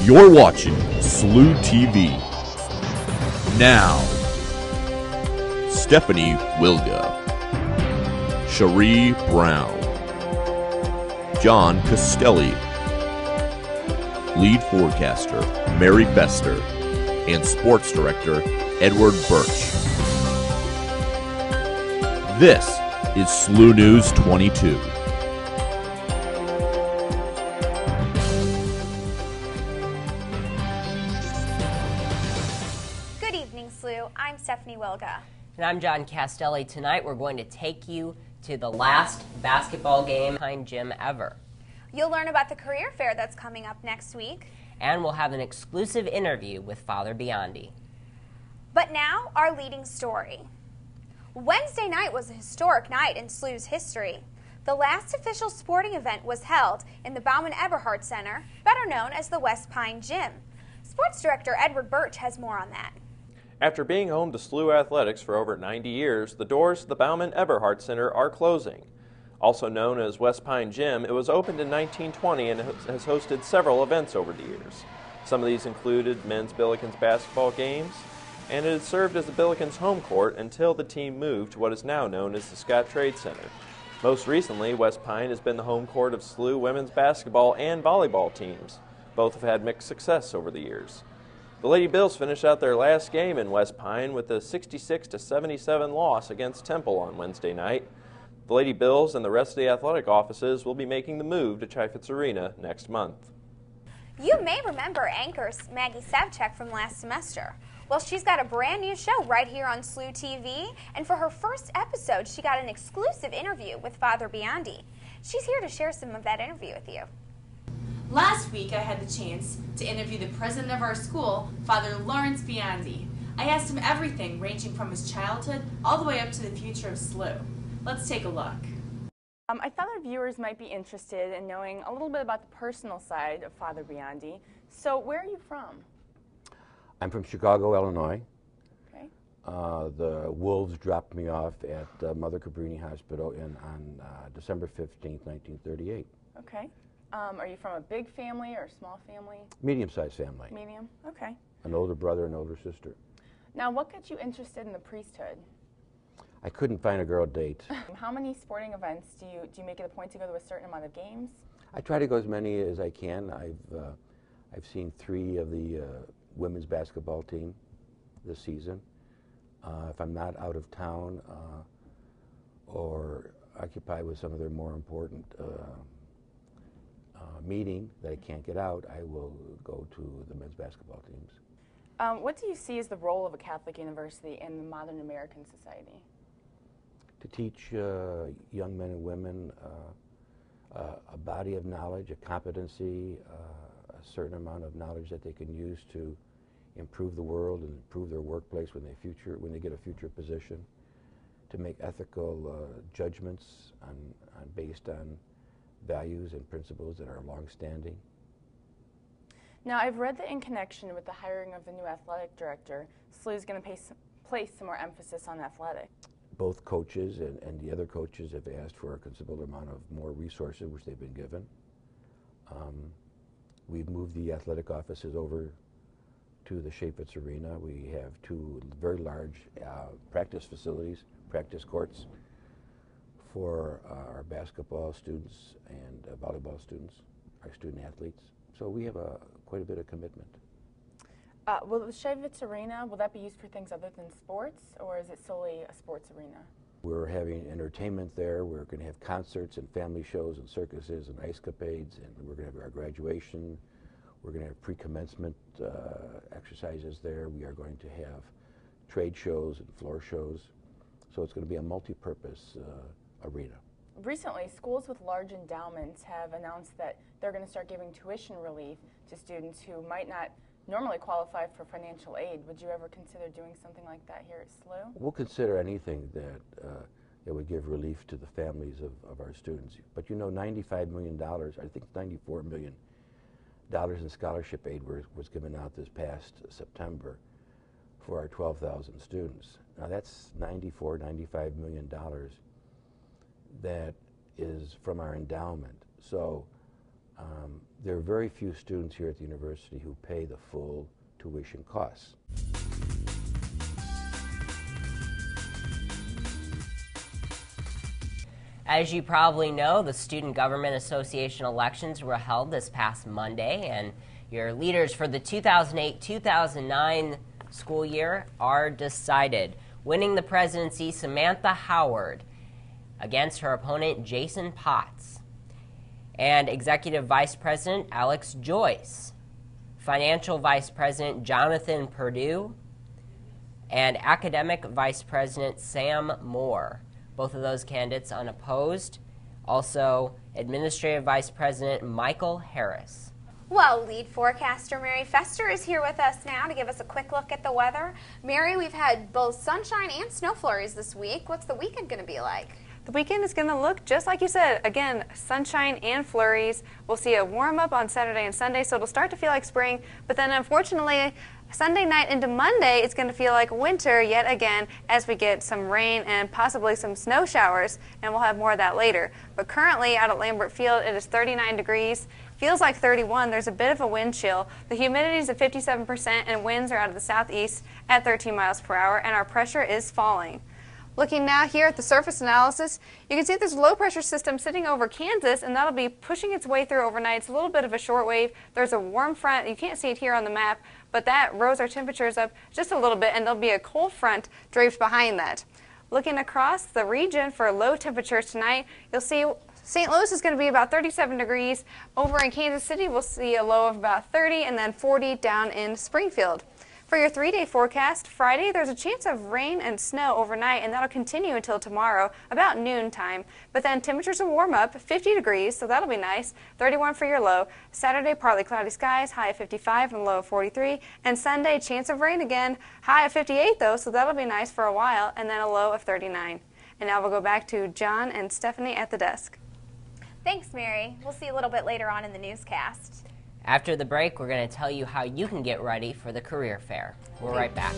You're watching SLU-TV. Now, Stephanie Wilga, Sharee Brown, John Castelli, lead forecaster Mary Bester, and sports director Edward Burch. This is SLU News 22. Good evening, SLU. I'm Stephanie Wilga. And I'm John Castelli. Tonight we're going to take you to the last basketball game behind gym ever. You'll learn about the career fair that's coming up next week. And we'll have an exclusive interview with Father Biondi. But now, our leading story. Wednesday night was a historic night in SLU's history. The last official sporting event was held in the Bauman-Eberhart Center, better known as the West Pine Gym. Sports director Edward Burch has more on that. After being home to SLU athletics for over 90 years, the doors to the Bauman-Eberhart Center are closing. Also known as West Pine Gym, it was opened in 1920 and has hosted several events over the years. Some of these included men's Billikens basketball games, and it had served as the Billikens home court until the team moved to what is now known as the Scott Trade Center. Most recently, West Pine has been the home court of SLU women's basketball and volleyball teams. Both have had mixed success over the years. The Lady Bills finished out their last game in West Pine with a 66-77 loss against Temple on Wednesday night. The Lady Bills and the rest of the athletic offices will be making the move to Chaifetz Arena next month. You may remember anchor Maggie Savchuk from last semester. Well, she's got a brand new show right here on SLU-TV, and for her first episode, she got an exclusive interview with Father Biondi. She's here to share some of that interview with you. Last week, I had the chance to interview the president of our school, Father Lawrence Biondi. I asked him everything, ranging from his childhood all the way up to the future of SLU. Let's take a look. I thought our viewers might be interested in knowing a little bit about the personal side of Father Biondi. So where are you from? I'm from Chicago, Illinois. Okay. The Wolves dropped me off at Mother Cabrini Hospital on December 15th, 1938. Okay. Are you from a big family or a small family? Medium-sized family. Medium? Okay. An older brother and older sister. Now, what got you interested in the priesthood? I couldn't find a girl to date. How many sporting events do you make it a point to go to a certain amount of games? I try to go as many as I can. I've seen 3 of the women's basketball team this season. If I'm not out of town or occupied with some of their more important meeting that I can't get out, I will go to the men's basketball teams. What do you see as the role of a Catholic university in the modern American society? To teach young men and women a body of knowledge, a competency, a certain amount of knowledge that they can use to improve the world and improve their workplace when they get a future position, to make ethical judgments based on values and principles that are long-standing. Now, I've read that in connection with the hiring of the new athletic director, SLU is going to place some more emphasis on athletics. Both coaches and the other coaches have asked for a considerable amount of more resources, which they've been given. We've moved the athletic offices over to the Chaifetz Arena. We have 2 very large practice facilities, practice courts for our basketball students and volleyball students, our student athletes. So we have quite a bit of commitment. Will the Chaifetz Arena, will that be used for things other than sports, or is it solely a sports arena? We're having entertainment there. We're going to have concerts and family shows and circuses and ice capades, and we're going to have our graduation. We're going to have pre-commencement exercises there. We are going to have trade shows and floor shows. So it's going to be a multi-purpose arena. Recently, schools with large endowments have announced that they're going to start giving tuition relief to students who might not normally qualify for financial aid. Would you ever consider doing something like that here at SLU? We'll consider anything that would give relief to the families of our students. But you know, $95 million, I think $94 million in scholarship aid was given out this past September for our 12,000 students. Now that's $95 million that is from our endowment. So there are very few students here at the university who pay the full tuition costs. As you probably know, the Student Government Association elections were held this past Monday, and your leaders for the 2008-2009 school year are decided. Winning the presidency, Samantha Howard against her opponent, Jason Potts, and Executive Vice President Alex Joyce, Financial Vice President Jonathan Perdue, and Academic Vice President Sam Moore. Both of those candidates unopposed. Also, Administrative Vice President Michael Harris. Well, lead forecaster Mary Fester is here with us now to give us a quick look at the weather. Mary, we've had both sunshine and snow flurries this week. What's the weekend going to be like? The weekend is going to look just like you said. Again, sunshine and flurries. We'll see a warm up on Saturday and Sunday, so it'll start to feel like spring. But then, unfortunately, Sunday night into Monday, it's going to feel like winter yet again as we get some rain and possibly some snow showers, and we'll have more of that later. But currently, out at Lambert Field, it is 39 degrees. Feels like 31. There's a bit of a wind chill. The humidity is at 57%, and winds are out of the southeast at 13 miles per hour, and our pressure is falling. Looking now here at the surface analysis, you can see there's a low-pressure system sitting over Kansas, and that'll be pushing its way through overnight. It's a little bit of a short wave. There's a warm front. You can't see it here on the map, but that rose our temperatures up just a little bit, and there'll be a cold front draped behind that. Looking across the region for low temperatures tonight, you'll see St. Louis is going to be about 37 degrees. Over in Kansas City, we'll see a low of about 30 and then 40 down in Springfield. For your 3-day forecast, Friday, there's a chance of rain and snow overnight, and that'll continue until tomorrow, about noon time. But then temperatures will warm up, 50 degrees, so that'll be nice, 31 for your low. Saturday, partly cloudy skies, high of 55 and low of 43. And Sunday, chance of rain again, high of 58 though, so that'll be nice for a while, and then a low of 39. And now we'll go back to John and Stephanie at the desk. Thanks, Mary. We'll see you a little bit later on in the newscast. After the break, we're going to tell you how you can get ready for the career fair. We're right back.